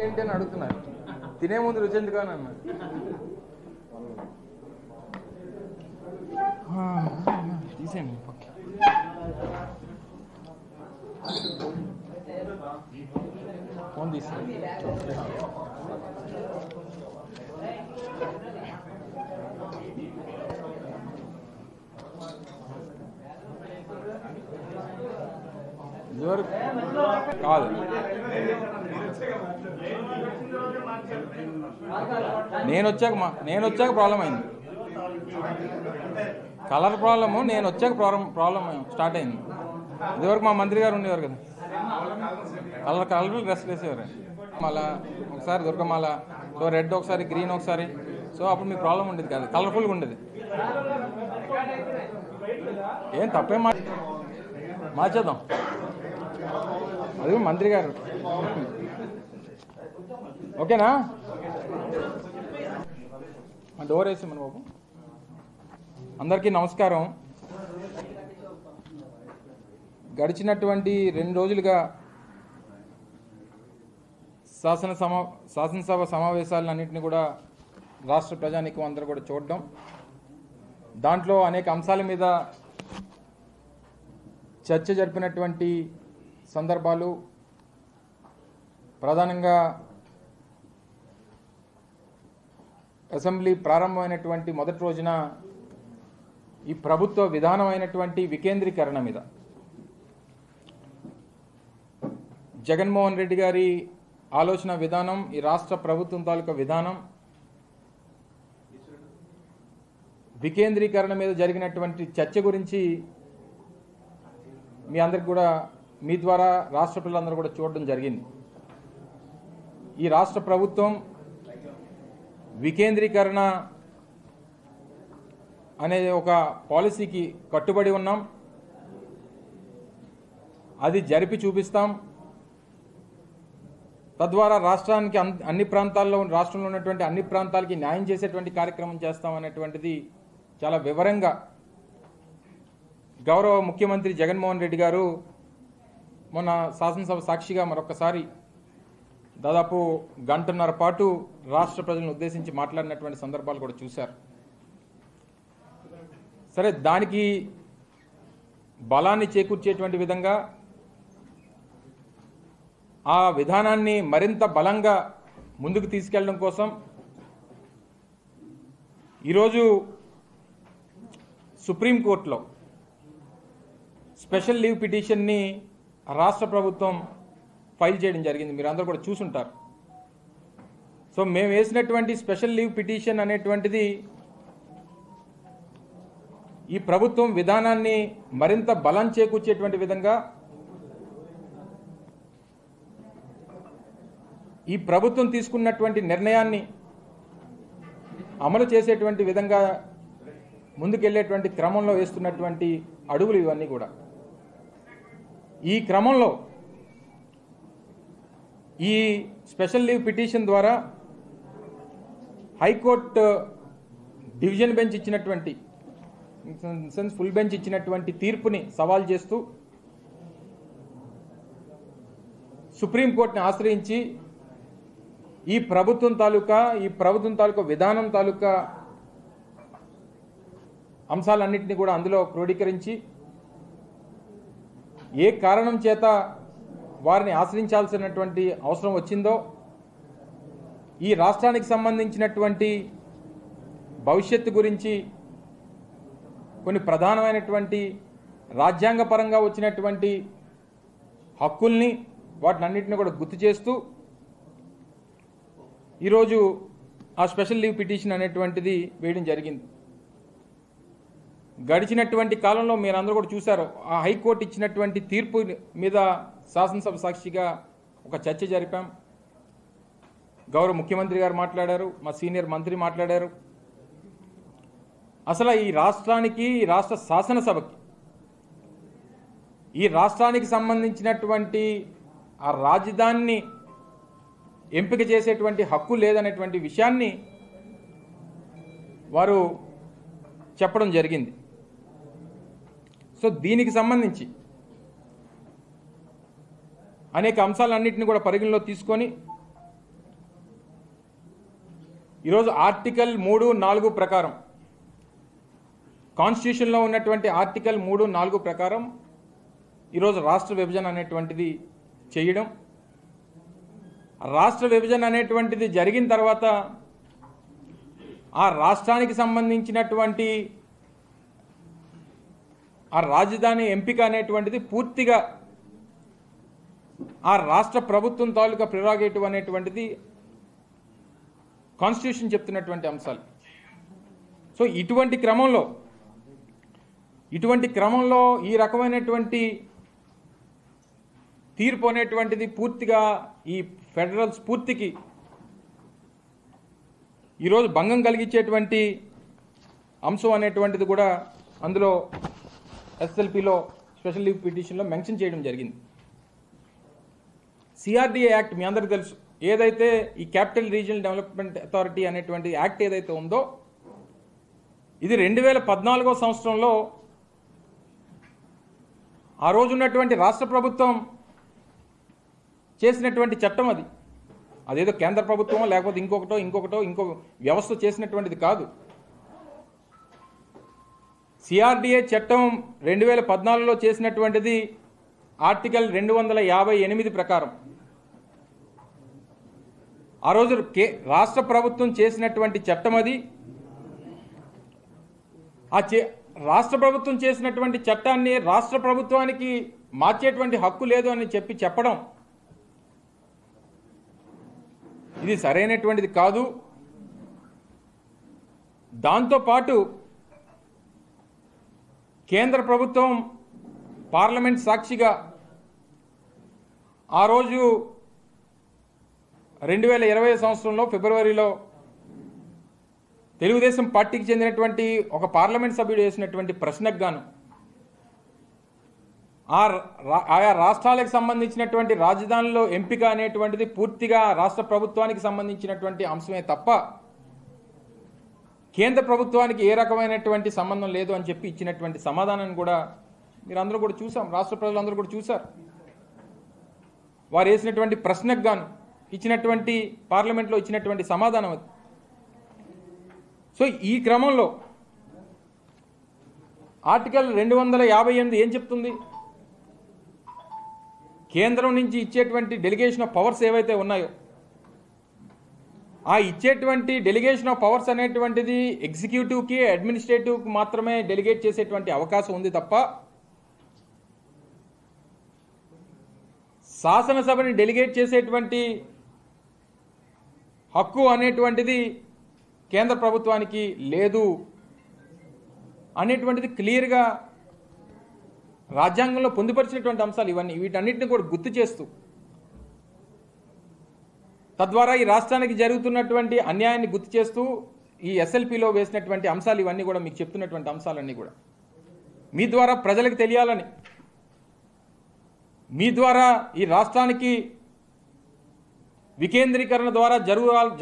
ఏంటి అని అడుగుతున్నారు. తినే ముందు రుచి ఎందుకు అని అన్నా. తీసేయండి ఫోన్ తీసేయండి. కాదు, నేను వచ్చాక ప్రాబ్లం అయింది. కలర్ ప్రాబ్లము నేను వచ్చాక ప్రాబ్లం స్టార్ట్ అయింది. ఇదివరకు మా మంత్రి గారు ఉండేవారు కదా, కలర్ డ్రెస్ వేసేవారు. మళ్ళా ఒకసారి దుర్గమాల, సో రెడ్ ఒకసారి, గ్రీన్ ఒకసారి, సో అప్పుడు మీకు ప్రాబ్లం ఉండేది కాదు, కలర్ఫుల్గా ఉండేది. ఏం తప్పేం మార్చేద్దాం. అది మంత్రి గారు ఓకేనా? డోర్ వేసామని బాబు. అందరికీ నమస్కారం. గడిచినటువంటి 2 రోజులుగా శాసనసభ సమావేశాలన్నింటినీ కూడా రాష్ట్ర ప్రజానీకం అందరూ కూడా చూడడం, దాంట్లో అనేక అంశాల మీద చర్చ జరిపినటువంటి సందర్భాలు, ప్రధానంగా అసెంబ్లీ ప్రారంభమైనటువంటి మొదటి రోజున ఈ ప్రభుత్వ విధానమైనటువంటి వికేంద్రీకరణ మీద జగన్మోహన్ రెడ్డి గారి ఆలోచన విధానం, ఈ రాష్ట్ర ప్రభుత్వం తాలూకా విధానం, వికేంద్రీకరణ మీద జరిగినటువంటి చర్చ గురించి మీ అందరికి కూడా, మీ ద్వారా రాష్ట్ర ప్రజలందరూ కూడా చూడడం జరిగింది. ఈ రాష్ట్ర ప్రభుత్వం వికేంద్రీకరణ అనే ఒక పాలసీకి కట్టుబడి ఉన్నాం. అది జరిపి చూపిస్తాం. తద్వారా రాష్ట్రానికి అన్ని ప్రాంతాల్లో, రాష్ట్రంలో ఉన్నటువంటి అన్ని ప్రాంతాలకి న్యాయం చేసేటువంటి కార్యక్రమం చేస్తాం అనేటువంటిది చాలా వివరంగా గౌరవ ముఖ్యమంత్రి జగన్మోహన్ రెడ్డి గారు మొన్న శాసనసభ సాక్షిగా మరొకసారి దాదాపు 1.5 గంటల పాటు రాష్ట్ర ప్రజలను ఉద్దేశించి మాట్లాడినటువంటి సందర్భాలు కూడా చూశారు. సరే, దానికి బలాన్ని చేకూర్చేటువంటి విధంగా, ఆ విధానాన్ని మరింత బలంగా ముందుకు తీసుకెళ్లడం కోసం ఈరోజు సుప్రీంకోర్టులో స్పెషల్ లీవ్ పిటిషన్ని రాష్ట్ర ప్రభుత్వం ఫైల్ చేయడం జరిగింది. మీరు అందరూ కూడా చూసుంటారు. సో మేము వేసినటువంటి స్పెషల్ లీవ్ పిటిషన్ అనేటువంటిది ఈ ప్రభుత్వం విధానాన్ని మరింత బలం చేకూర్చేటువంటి విధంగా, ఈ ప్రభుత్వం తీసుకున్నటువంటి నిర్ణయాన్ని అమలు చేసేటువంటి విధంగా ముందుకెళ్లేటువంటి క్రమంలో వేస్తున్నటువంటి అడుగులు ఇవన్నీ కూడా. ఈ క్రమంలో ఈ స్పెషల్ లీవ్ పిటిషన్ ద్వారా హైకోర్టు డివిజన్ బెంచ్ ఇచ్చినటువంటి, ఫుల్ బెంచ్ ఇచ్చినటువంటి తీర్పుని సవాల్ చేస్తూ సుప్రీంకోర్టుని ఆశ్రయించి ఈ ప్రభుత్వం తాలూకా విధానం తాలూకా అంశాలన్నింటినీ కూడా అందులో క్రోడీకరించి, ఏ కారణం చేత వారిని ఆశ్రయించాల్సినటువంటి అవసరం వచ్చిందో, ఈ రాష్ట్రానికి సంబంధించినటువంటి భవిష్యత్తు గురించి కొన్ని ప్రధానమైనటువంటి రాజ్యాంగపరంగా వచ్చినటువంటి హక్కుల్ని, వాటినన్నింటినీ కూడా గుర్తు చేస్తూ ఈరోజు ఆ స్పెషల్ లీవ్ పిటిషన్ అనేటువంటిది వేయడం జరిగింది. గడిచినటువంటి కాలంలో మీరందరూ కూడా చూశారు, ఆ హైకోర్టు ఇచ్చినటువంటి తీర్పు మీద శాసనసభ సాక్షిగా ఒక చర్చ జరిపాం. గౌరవ ముఖ్యమంత్రి గారు మాట్లాడారు, మా సీనియర్ మంత్రి మాట్లాడారు. అసలు ఈ రాష్ట్రానికి, ఈ రాష్ట్ర శాసనసభకి, ఈ రాష్ట్రానికి సంబంధించినటువంటి ఆ రాజధానిని ఎంపిక చేసేటువంటి హక్కు లేదనేటువంటి విషయాన్ని వారు చెప్పడం జరిగింది. సో దీనికి సంబంధించి అనేక అంశాలన్నింటినీ కూడా పరిగణలో తీసుకొని ఈరోజు ఆర్టికల్ 3, 4 ప్రకారం కాన్స్టిట్యూషన్లో ఉన్నటువంటి ఆర్టికల్ 3, 4 ప్రకారం ఈరోజు రాష్ట్ర విభజన అనేటువంటిది చేయడం, రాష్ట్ర విభజన అనేటువంటిది జరిగిన తర్వాత ఆ రాష్ట్రానికి సంబంధించినటువంటి ఆ రాజధాని ఎంపిక అనేటువంటిది పూర్తిగా ఆ రాష్ట్ర ప్రభుత్వం తాలూకా ప్రిరాగేటివ్ అనేటువంటిది కాన్స్టిట్యూషన్ చెప్తున్నటువంటి అంశాలు. సో ఇటువంటి క్రమంలో ఈ రకమైనటువంటి తీర్పు అనేటువంటిది పూర్తిగా ఈ ఫెడరల్ స్ఫూర్తికి ఈరోజు భంగం కలిగించేటువంటి అంశం అనేటువంటిది కూడా అందులో ఎస్ఎల్పిలో స్పెషల్ లీవ్ పిటిషన్లో మెన్షన్ చేయడం జరిగింది. సిఆర్డిఏ యాక్ట్ మీ అందరికీ తెలుసు, ఏదైతే ఈ క్యాపిటల్ రీజనల్ డెవలప్మెంట్ అథారిటీ అనేటువంటి యాక్ట్ ఏదైతే ఉందో ఇది 2014వ సంవత్సరంలో ఆ రోజు ఉన్నటువంటి రాష్ట్ర ప్రభుత్వం చేసినటువంటి చట్టం. అదేదో కేంద్ర ప్రభుత్వమో లేకపోతే ఇంకో వ్యవస్థ చేసినటువంటిది కాదు. సిఆర్డిఏ చట్టం 2014లో చేసినటువంటిది ఆర్టికల్ 258 ప్రకారం. ఆ రోజు రాష్ట్ర ప్రభుత్వం చేసినటువంటి చట్టం అది. రాష్ట్ర ప్రభుత్వం చేసినటువంటి చట్టాన్ని రాష్ట్ర ప్రభుత్వానికి మార్చేటువంటి హక్కు లేదు అని చెప్పడం ఇది సరైనటువంటిది కాదు. దాంతోపాటు కేంద్ర ప్రభుత్వం పార్లమెంట్ సాక్షిగా ఆ రోజు 2020 సంవత్సరంలో ఫిబ్రవరిలో తెలుగుదేశం పార్టీకి చెందినటువంటి ఒక పార్లమెంట్ సభ్యుడు వేసినటువంటి ప్రశ్నకు గాను ఆయా రాష్ట్రాలకు సంబంధించినటువంటి రాజధానిలో ఎంపిక అనేటువంటిది పూర్తిగా రాష్ట్ర ప్రభుత్వానికి సంబంధించినటువంటి అంశమే తప్ప కేంద్ర ప్రభుత్వానికి ఏ రకమైనటువంటి సంబంధం లేదు అని చెప్పి ఇచ్చినటువంటి సమాధానాన్ని కూడా మీరందరూ కూడా చూసాం, రాష్ట్ర ప్రజలందరూ కూడా చూశారు. వారు వేసినటువంటి ప్రశ్నకు గాను ఇచ్చినటువంటి పార్లమెంట్లో ఇచ్చినటువంటి సమాధానం అది. సో ఈ క్రమంలో ఆర్టికల్ 258 ఏం చెప్తుంది? కేంద్రం నుంచి ఇచ్చేటువంటి డెలిగేషన్ ఆఫ్ పవర్స్ ఏవైతే ఉన్నాయో ఆ ఇచ్చేటువంటి డెలిగేషన్ ఆఫ్ పవర్స్ అనేటువంటిది ఎగ్జిక్యూటివ్కి అడ్మినిస్ట్రేటివ్కి మాత్రమే డెలిగేట్ చేసేటువంటి అవకాశం ఉంది తప్ప శాసనసభని డెలిగేట్ చేసేటువంటి హక్కు అనేటువంటిది కేంద్ర ప్రభుత్వానికి లేదు అనేటువంటిది క్లియర్గా రాజ్యాంగంలో పొందుపరిచినటువంటి అంశాలు ఇవన్నీ. వీటన్నిటిని కూడా గుర్తు చేస్తూ తద్వారా ఈ రాష్ట్రానికి జరుగుతున్నటువంటి అన్యాయాన్ని గుర్తు చేస్తూ ఈ ఎస్ఎల్పిలో వేసినటువంటి అంశాలు ఇవన్నీ కూడా మీకు చెప్తున్నటువంటి అంశాలన్నీ కూడా మీ ద్వారా ప్రజలకు తెలియాలని, మీ ద్వారా ఈ రాష్ట్రానికి వికేంద్రీకరణ ద్వారా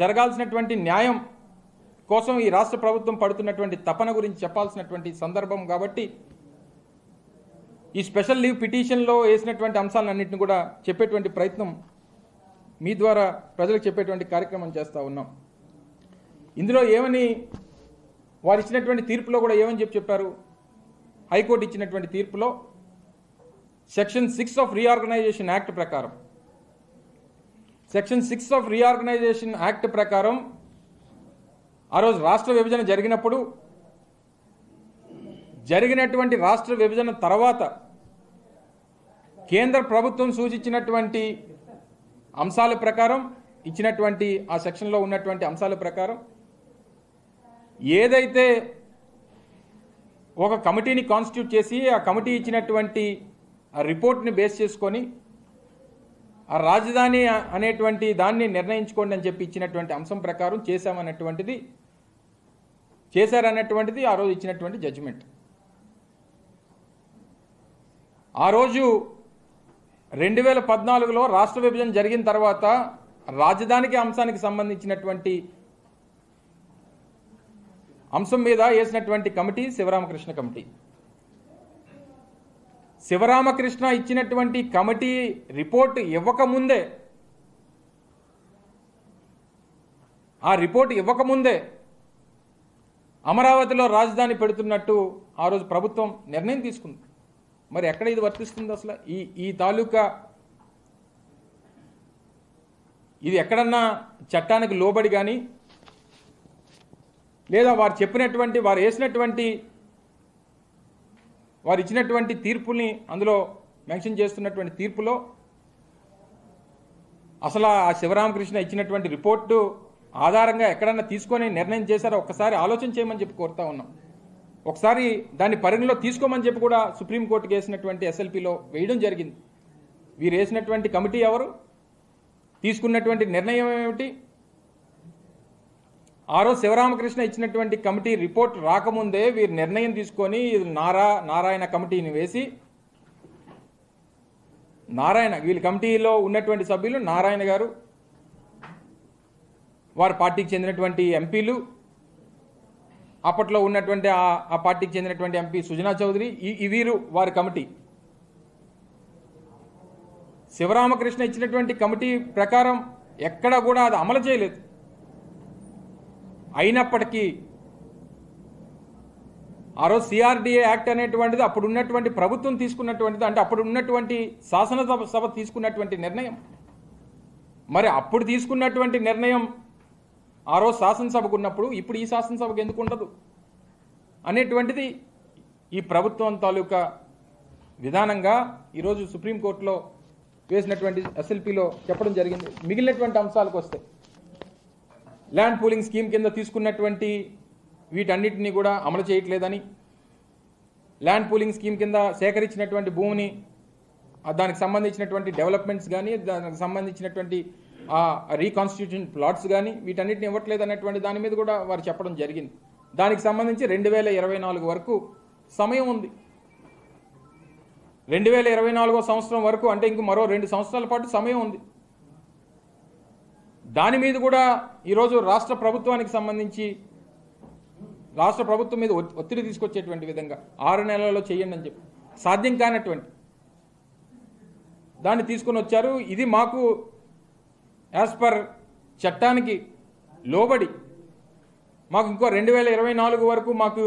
జరగాల్సినటువంటి న్యాయం కోసం ఈ రాష్ట్ర ప్రభుత్వం పడుతున్నటువంటి తపన గురించి చెప్పాల్సినటువంటి సందర్భం కాబట్టి ఈ స్పెషల్ లీవ్ పిటిషన్లో వేసినటువంటి అంశాలన్నింటినీ కూడా చెప్పేటువంటి ప్రయత్నం మీ ద్వారా ప్రజలకు చెప్పేటువంటి కార్యక్రమం చేస్తూ ఉన్నాం. ఇందులో ఏమని వారు ఇచ్చినటువంటి తీర్పులో కూడా ఏమని చెప్పారు? హైకోర్టు ఇచ్చినటువంటి తీర్పులో సెక్షన్ 6 ఆఫ్ రీఆర్గనైజేషన్ యాక్ట్ ప్రకారం ఆ రోజు రాష్ట్ర విభజన జరిగినప్పుడు జరిగినటువంటి రాష్ట్ర విభజన తర్వాత కేంద్ర ప్రభుత్వం సూచించినటువంటి అంశాల ప్రకారం ఇచ్చినటువంటి ఆ సెక్షన్లో ఉన్నటువంటి అంశాల ప్రకారం ఏదైతే ఒక కమిటీని కాన్స్టిట్యూట్ చేసి ఆ కమిటీ ఇచ్చినటువంటి ఆ రిపోర్ట్ని బేస్ చేసుకొని ఆ రాజధాని అనేటువంటి దాన్ని నిర్ణయించుకోండి అని చెప్పి ఇచ్చినటువంటి అంశం ప్రకారం చేశారన్నటువంటిది ఆ రోజు ఇచ్చినటువంటి జడ్జిమెంట్. ఆ రోజు 2014లో రాష్ట్ర విభజన జరిగిన తర్వాత రాజధానికి అంశానికి సంబంధించినటువంటి అంశం మీద వేసినటువంటి కమిటీ శివరామకృష్ణ కమిటీ. శివరామకృష్ణ ఇచ్చినటువంటి కమిటీ రిపోర్ట్ ఇవ్వకముందే ఆ రిపోర్ట్ ఇవ్వకముందే అమరావతిలో రాజధాని పెడుతున్నట్టు ఆ రోజు ప్రభుత్వం నిర్ణయం తీసుకుంది. మరి ఎక్కడ ఇది వర్తిస్తుంది అసలు? ఈ తాలూకా ఇది ఎక్కడన్నా చట్టానికి లోబడి కానీ లేదా వారు చెప్పినటువంటి వారు వేసినటువంటి వారు ఇచ్చినటువంటి తీర్పుని అందులో మెన్షన్ చేస్తున్నటువంటి తీర్పులో అసలు ఆ శివరామకృష్ణ ఇచ్చినటువంటి రిపోర్టు ఆధారంగా ఎక్కడన్నా తీసుకొని నిర్ణయం చేశారో ఒక్కసారి ఆలోచన చేయమని చెప్పి కోరుతా ఉన్నాం. ఒకసారి దాన్ని పరిగణలో తీసుకోమని చెప్పి కూడా సుప్రీంకోర్టుకి వేసినటువంటి ఎస్ఎల్పీలో వేయడం జరిగింది. వీరు వేసినటువంటి కమిటీ ఎవరు, తీసుకున్నటువంటి నిర్ణయం ఏమిటి? ఆ రోజు శివరామకృష్ణ ఇచ్చినటువంటి కమిటీ రిపోర్ట్ రాకముందే వీరు నిర్ణయం తీసుకొని నారాయణ కమిటీని వేసి వీళ్ళ కమిటీలో ఉన్నటువంటి సభ్యులు నారాయణ గారు, వారి పార్టీకి చెందినటువంటి ఎంపీలు, అప్పట్లో ఉన్నటువంటి ఆ పార్టీకి చెందినటువంటి ఎంపీ సుజనా చౌదరి, వీరు వారి కమిటీ. శివరామకృష్ణ ఇచ్చినటువంటి కమిటీ ప్రకారం ఎక్కడ కూడా అది అమలు చేయలేదు. అయినప్పటికీ ఆ రోజు సిఆర్డిఏ యాక్ట్ అనేటువంటిది అప్పుడు ఉన్నటువంటి ప్రభుత్వం తీసుకున్నటువంటిది, అంటే అప్పుడు ఉన్నటువంటి శాసనసభ తీసుకున్నటువంటి నిర్ణయం. మరి అప్పుడు తీసుకున్నటువంటి నిర్ణయం ఆ రోజు శాసనసభకు ఉన్నప్పుడు ఇప్పుడు ఈ శాసనసభకు ఎందుకు ఉండదు అనేటువంటిది ఈ ప్రభుత్వం తాలూకా విధానంగా ఈరోజు సుప్రీంకోర్టులో వేసినటువంటి ఎస్ఎల్పీలో చెప్పడం జరిగింది. మిగిలినటువంటి అంశాలకు వస్తే ల్యాండ్ పూలింగ్ స్కీమ్ కింద తీసుకున్నటువంటి వీటన్నిటినీ కూడా అమలు చేయట్లేదని, ల్యాండ్ పూలింగ్ స్కీమ్ కింద సేకరించినటువంటి భూమిని దానికి సంబంధించినటువంటి డెవలప్మెంట్స్ కానీ దానికి సంబంధించినటువంటి రీకాన్స్టిట్యూషన్ ప్లాట్స్ కానీ వీటన్నిటిని ఇవ్వట్లేదు అనేటువంటి దాని మీద కూడా వారు చెప్పడం జరిగింది. దానికి సంబంధించి 2024 వరకు సమయం ఉంది. 2024 సంవత్సరం వరకు అంటే ఇంక మరో 2 సంవత్సరాల పాటు సమయం ఉంది. దాని మీద కూడా ఈరోజు రాష్ట్ర ప్రభుత్వానికి సంబంధించి రాష్ట్ర ప్రభుత్వం మీద ఒత్తిడి తీసుకొచ్చేటువంటి విధంగా 6 నెలల్లో చేయండి అని చెప్పి సాధ్యం కానటువంటి దాన్ని తీసుకొని వచ్చారు. ఇది మాకు యాజ్ పర్ చట్టానికి లోబడి మాకు ఇంకో 2024 వరకు మాకు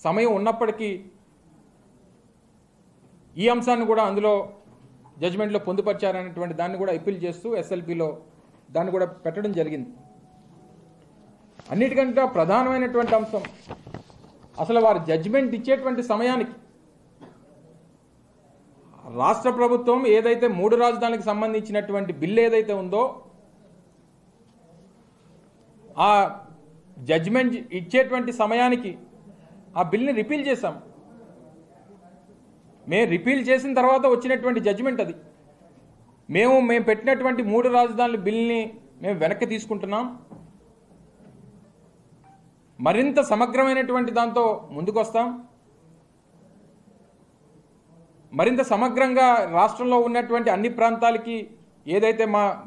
సమయం ఉన్నప్పటికీ ఈ అంశాన్ని కూడా అందులో జడ్జిమెంట్లో పొందుపరిచారనేటువంటి దాన్ని కూడా అప్పీల్ చేస్తూ ఎస్ఎల్పీలో దాన్ని కూడా పెట్టడం జరిగింది. అన్నిటికంటే ప్రధానమైనటువంటి అంశం అసలు వారు జడ్జిమెంట్ ఇచ్చేటువంటి సమయానికి రాష్ట్ర ప్రభుత్వం ఏదైతే 3 రాజధానులకు సంబంధించినటువంటి బిల్లు ఏదైతే ఉందో ఆ జడ్జిమెంట్ ఇచ్చేటువంటి సమయానికి ఆ బిల్ని రిపీల్ చేశాం. మేము రిపీల్ చేసిన తర్వాత వచ్చినటువంటి జడ్జిమెంట్ అది. మేము పెట్టినటువంటి 3 రాజధానుల బిల్ని మేము వెనక్కి తీసుకుంటున్నాం. మరింత సమగ్రమైనటువంటి దాంతో ముందుకు వస్తాం. మరింత సమగ్రంగా రాష్ట్రంలో ఉన్నటువంటి అన్ని ప్రాంతాలకి ఏదైతే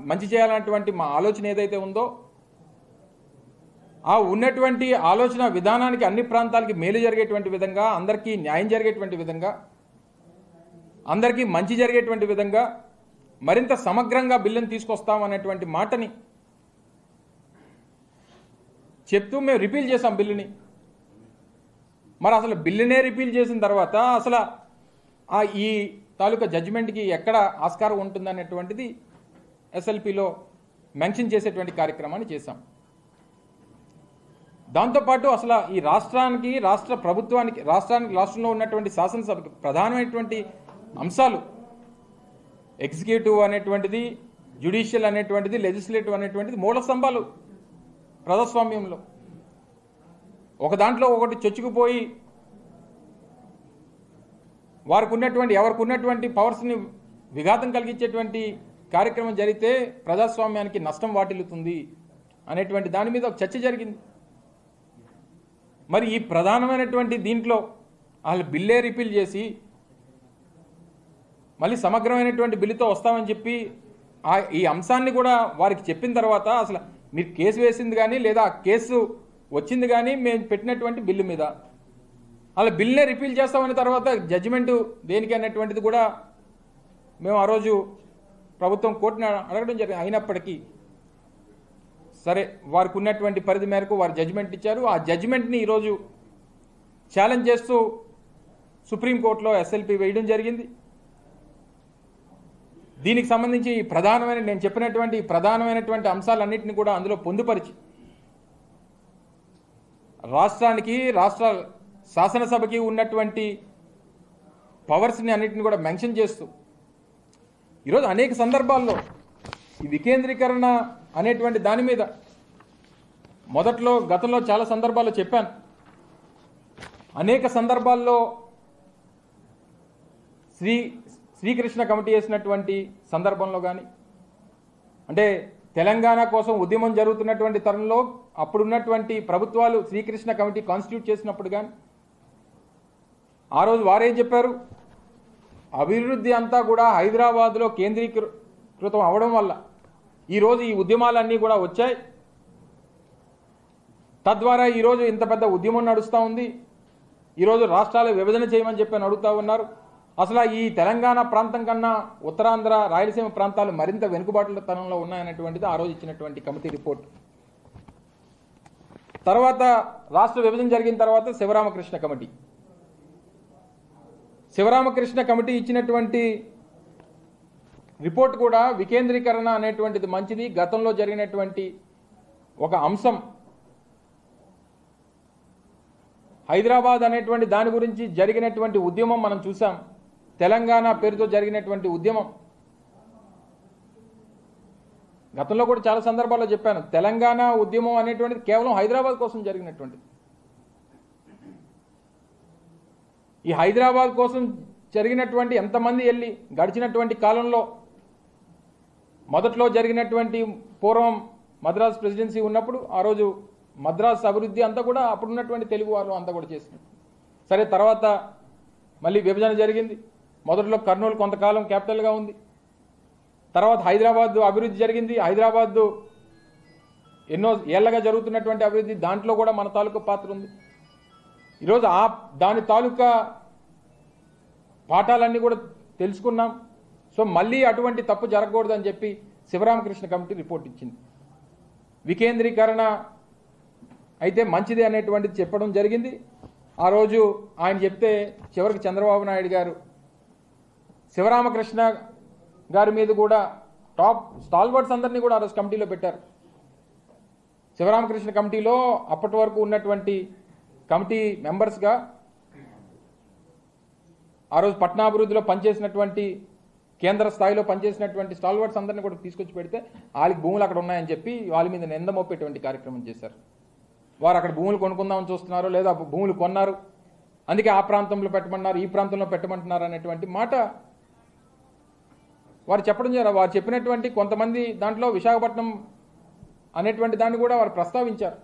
మంచి చేయాలన్నటువంటి మా ఆలోచన ఏదైతే ఉందో ఆ ఉన్నటువంటి ఆలోచన విధానానికి అన్ని ప్రాంతాలకి మేలు జరిగేటువంటి విధంగా, అందరికీ న్యాయం జరిగేటువంటి విధంగా, అందరికీ మంచి జరిగేటువంటి విధంగా మరింత సమగ్రంగా బిల్లుని తీసుకొస్తాం అనేటువంటి మాటని చెప్తూ మేము రిపీల్ చేసాం బిల్లుని. మరి అసలు బిల్లునే రిపీల్ చేసిన తర్వాత అసలు ఈ తాలూకా జడ్జిమెంట్కి ఎక్కడ ఆస్కారం ఉంటుందనేటువంటిది ఎస్ఎల్పీలో మెన్షన్ చేసేటువంటి కార్యక్రమాన్ని చేశాం. దాంతోపాటు అసలు ఈ రాష్ట్రానికి, రాష్ట్ర ప్రభుత్వానికి, రాష్ట్రంలో ఉన్నటువంటి శాసనసభకి ప్రధానమైనటువంటి అంశాలు ఎగ్జిక్యూటివ్ అనేటువంటిది, జ్యుడిషియల్ అనేటువంటిది, లెజిస్లేటివ్ అనేటువంటిది మూల స్తంభాలు ప్రజాస్వామ్యంలో. ఒక దాంట్లో ఒకటి చొచ్చుకుపోయి ఎవరికి ఉన్నటువంటి పవర్స్ని విఘాతం కలిగించేటువంటి కార్యక్రమం జరిగితే ప్రజాస్వామ్యానికి నష్టం వాటిల్లుతుంది అనేటువంటి దాని మీద ఒక చర్చ జరిగింది. మరి ఈ ప్రధానమైనటువంటి దీంట్లో వాళ్ళు బిల్లే రిపీల్ చేసి మళ్ళీ సమగ్రమైనటువంటి బిల్లుతో వస్తామని చెప్పి ఈ అంశాన్ని కూడా వారికి చెప్పిన తర్వాత అసలు మీరు కేసు వేసింది కానీ లేదా ఆ కేసు వచ్చింది కానీ మేము పెట్టినటువంటి బిల్లు మీద అలా బిల్లునే రిపీల్ చేస్తామని తర్వాత జడ్జిమెంటు దేనికి అనేటువంటిది కూడా మేము ఆ రోజు ప్రభుత్వం కోర్టుని అడగడం జరిగింది. అయినప్పటికీ సరే వారికి ఉన్నటువంటి పరిధి మేరకు వారు జడ్జిమెంట్ ఇచ్చారు. ఆ జడ్జిమెంట్ని ఈరోజు ఛాలెంజ్ చేస్తూ సుప్రీంకోర్టులో ఎస్ఎల్పి వేయడం జరిగింది. దీనికి సంబంధించి నేను చెప్పినటువంటి ప్రధానమైనటువంటి అంశాలన్నింటినీ కూడా అందులో పొందుపరిచి రాష్ట్ర శాసనసభకి ఉన్నటువంటి పవర్స్ని అన్నింటిని కూడా మెన్షన్ చేస్తూ ఈరోజు అనేక సందర్భాల్లో ఈ వికేంద్రీకరణ అనేటువంటి దాని మీద గతంలో చాలా సందర్భాల్లో చెప్పాను. అనేక సందర్భాల్లో శ్రీకృష్ణ కమిటీ వేసినటువంటి సందర్భంలో కానీ, అంటే తెలంగాణ కోసం ఉద్యమం జరుగుతున్నటువంటి తరుణంలో అప్పుడున్నటువంటి ప్రభుత్వాలు శ్రీకృష్ణ కమిటీ కాన్స్టిట్యూట్ చేసినప్పుడు కానీ ఆ రోజు వారేం చెప్పారు, అభివృద్ధి అంతా కూడా హైదరాబాద్లో కేంద్రీకృతం అవడం వల్ల ఈరోజు ఈ ఉద్యమాలన్నీ కూడా వచ్చాయి. తద్వారా ఈరోజు ఇంత పెద్ద ఉద్యమం నడుస్తూ ఉంది. ఈరోజు రాష్ట్రాలు విభజన చేయమని చెప్పి అడుగుతూ ఉన్నారు. అసలు ఈ తెలంగాణ ప్రాంతం కన్నా ఉత్తరాంధ్ర రాయలసీమ ప్రాంతాలు మరింత వెనుకబాటుతనంలో ఉన్నాయనేటువంటిది ఆ రోజు ఇచ్చినటువంటి కమిటీ రిపోర్ట్. తర్వాత రాష్ట్ర విభజన జరిగిన తర్వాత శివరామకృష్ణ కమిటీ ఇచ్చినటువంటి రిపోర్ట్ కూడా వికేంద్రీకరణ అనేటువంటిది మంచిది, గతంలో జరిగినటువంటి ఒక అంశం హైదరాబాద్ అనేటువంటి దాని గురించి జరిగినటువంటి ఉద్యమం మనం చూసాం. తెలంగాణ పేరుతో జరిగినటువంటి ఉద్యమం గతంలో కూడా చాలా సందర్భాల్లో చెప్పాను. తెలంగాణ ఉద్యమం అనేటువంటిది కేవలం హైదరాబాద్ కోసం జరిగినటువంటిది. ఈ హైదరాబాద్ కోసం జరిగినటువంటి ఎంతమంది వెళ్ళి గడిచినటువంటి కాలంలో మొదట్లో జరిగినటువంటి పూర్వం మద్రాస్ ప్రెసిడెన్సీ ఉన్నప్పుడు ఆ రోజు మద్రాస్ అభివృద్ధి అంతా కూడా అప్పుడున్నటువంటి తెలుగు వాళ్ళు అంతా కూడా చేసినట్టు. సరే, తర్వాత మళ్ళీ విభజన జరిగింది. మొదట్లో కర్నూలు కొంతకాలం క్యాపిటల్గా ఉంది. తర్వాత హైదరాబాద్ అభివృద్ధి జరిగింది. హైదరాబాద్ ఎన్నో ఏళ్లగా జరుగుతున్నటువంటి అభివృద్ధి, దాంట్లో కూడా మన తాలూకా పాత్ర ఉంది. ఈరోజు దాని తాలూకా పాఠాలన్నీ కూడా తెలుసుకున్నాం. సో మళ్ళీ అటువంటి తప్పు జరగకూడదని చెప్పి శివరామకృష్ణ కమిటీ రిపోర్ట్ ఇచ్చింది. వికేంద్రీకరణ అయితే మంచిది అనేటువంటిది చెప్పడం జరిగింది. ఆ రోజు ఆయన చెప్తే చివరికి చంద్రబాబు నాయుడు గారు శివరామకృష్ణ గారి మీద కూడా టాప్ స్టాల్వర్డ్స్ అందరినీ కూడా ఆ రోజు కమిటీలో పెట్టారు. శివరామకృష్ణ కమిటీలో అప్పటి వరకు ఉన్నటువంటి కమిటీ మెంబర్స్గా ఆ రోజు పట్టణాభివృద్ధిలో పనిచేసినటువంటి కేంద్ర స్థాయిలో పనిచేసినటువంటి స్టాల్వర్డ్స్ అందరినీ కూడా తీసుకొచ్చి పెడితే వాళ్ళకి భూములు అక్కడ ఉన్నాయని చెప్పి వాళ్ళ మీద నింద మోపేటువంటి కార్యక్రమం చేశారు. వారు అక్కడ భూములు కొనుక్కుందామని చూస్తున్నారు, లేదా భూములు కొన్నారు, అందుకే ఆ ప్రాంతంలో పెట్టమన్నారు, ఈ ప్రాంతంలో పెట్టమంటున్నారు అనేటువంటి మాట వారు చెప్పడం జరిగింది. వారు చెప్పినటువంటి కొంతమంది దాంట్లో విశాఖపట్నం అనేటువంటి దాన్ని కూడా వారు ప్రస్తావించారు.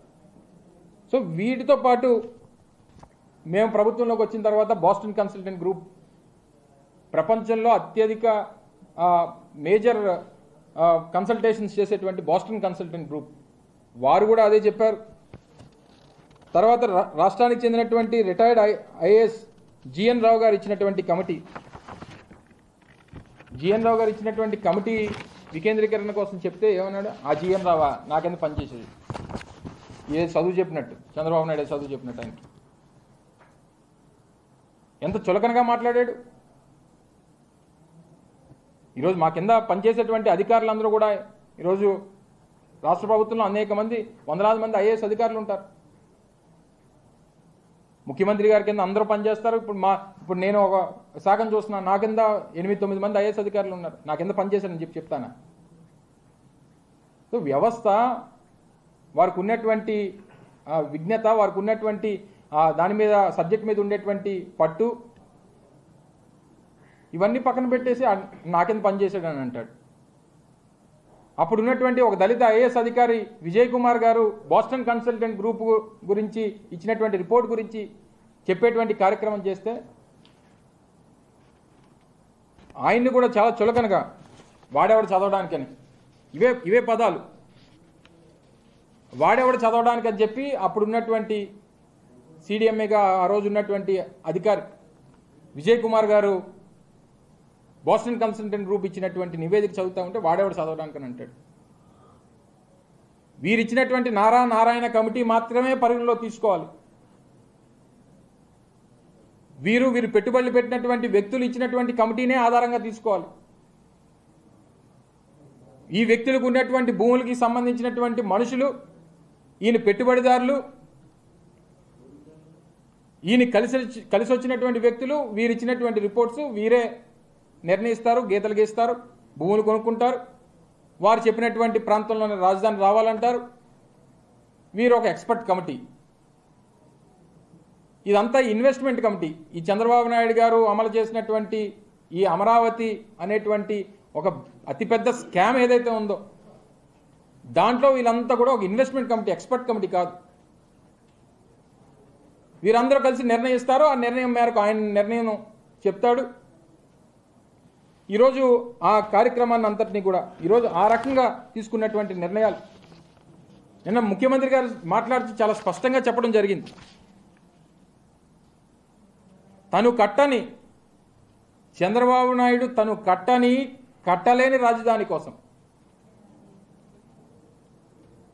సో వీటితో పాటు మేము ప్రభుత్వంలోకి వచ్చిన తర్వాత బోస్టన్ కన్సల్టెంట్ గ్రూప్, ప్రపంచంలో అత్యధిక మేజర్ కన్సల్టేషన్స్ చేసేటువంటి బోస్టన్ కన్సల్టెంట్ గ్రూప్, వారు కూడా అదే చెప్పారు. తర్వాత రాష్ట్రానికి చెందినటువంటి రిటైర్డ్ ఐఏఎస్ జిఎన్ రావు గారు ఇచ్చినటువంటి కమిటీ వికేంద్రీకరణ కోసం చెప్తే ఏమన్నాడు, ఆ జిఎన్ రావా నాకెందుకు పనిచేసేది, ఏ చదువు చెప్పినట్టు, చంద్రబాబు నాయుడు చదువు చెప్పినట్టు. ఆయనకి ఎంత చులకనగా మాట్లాడాడు. ఈరోజు మా కింద పనిచేసేటువంటి అధికారులందరూ కూడా ఈరోజు రాష్ట్ర ప్రభుత్వంలో అనేక మంది, వందలాది మంది ఐఏఎస్ అధికారులు ఉంటారు. ముఖ్యమంత్రి గారి కింద అందరూ పనిచేస్తారు. ఇప్పుడు నేను ఒక శాఖను చూస్తున్నాను, నా కింద 8-9 మంది ఐఏఎస్ అధికారులు ఉన్నారు. నా కింద పనిచేశారని చెప్తానా? సో వ్యవస్థ, వారికి ఉన్నటువంటి విజ్ఞత, వారికి ఉన్నటువంటి దాని మీద సబ్జెక్ట్ మీద ఉండేటువంటి పట్టు, ఇవన్నీ పక్కన పెట్టేసి నా కింద పనిచేశాడని అంటాడు. అప్పుడు ఉన్నటువంటి ఒక దళిత ఐఏఎస్ అధికారి విజయ్ కుమార్ గారు బోస్టన్ కన్సల్టెంట్ గ్రూప్ గురించి ఇచ్చినటువంటి రిపోర్ట్ గురించి చెప్పేటువంటి కార్యక్రమం చేస్తే ఆయన్ని కూడా చాలా చులకనగా వాడేవాడు చదవడానికని, ఇవే పదాలు, వాడేవాడు చదవడానికి అని చెప్పి అప్పుడున్నటువంటి సిడిఎంఏగా ఆ రోజు ఉన్నటువంటి అధికారి విజయ్ కుమార్ గారు బోస్టన్ కన్సల్టెంట్ గ్రూప్ ఇచ్చినటువంటి నివేదిక చదువుతా ఉంటే వాడేవాడు చదవడానికి అని అంటాడు. వీరిచ్చినటువంటి నారా నారాయణ కమిటీ మాత్రమే పరిగణలో తీసుకోవాలి. వీరు పెట్టుబడులు పెట్టినటువంటి వ్యక్తులు ఇచ్చినటువంటి కమిటీనే ఆధారంగా తీసుకోవాలి. ఈ వ్యక్తులకు ఉన్నటువంటి భూములకి సంబంధించినటువంటి మనుషులు, ఈయన పెట్టుబడిదారులు, ఈయన కలిసి వచ్చినటువంటి వ్యక్తులు, వీరిచ్చినటువంటి రిపోర్ట్స్ వీరే నిర్ణయిస్తారు, గీతలు గీస్తారు, భూములు కొనుక్కుంటారు. వారు చెప్పినటువంటి ప్రాంతంలోనే రాజధాని రావాలంటారు. వీరు ఒక ఎక్స్పర్ట్ కమిటీ. ఇదంతా ఇన్వెస్ట్మెంట్ కమిటీ. ఈ చంద్రబాబు నాయుడు గారు అమలు చేసినటువంటి ఈ అమరావతి అనేటువంటి ఒక అతిపెద్ద స్కామ్ ఏదైతే ఉందో దాంట్లో వీళ్ళంతా కూడా ఒక ఇన్వెస్ట్మెంట్ కమిటీ, ఎక్స్పర్ట్ కమిటీ కాదు. వీరందరూ కలిసి నిర్ణయిస్తారు. ఆ నిర్ణయం మేరకు ఆయన నిర్ణయం చెప్తాడు. ఈరోజు ఆ కార్యక్రమాన్ని అంతటినీ కూడా ఈరోజు ఆ రకంగా తీసుకున్నటువంటి నిర్ణయాలు నిన్న ముఖ్యమంత్రి గారు మాట్లాడుతూ చాలా స్పష్టంగా చెప్పడం జరిగింది. తను కట్టని, చంద్రబాబు నాయుడు తను కట్టలేని రాజధాని కోసం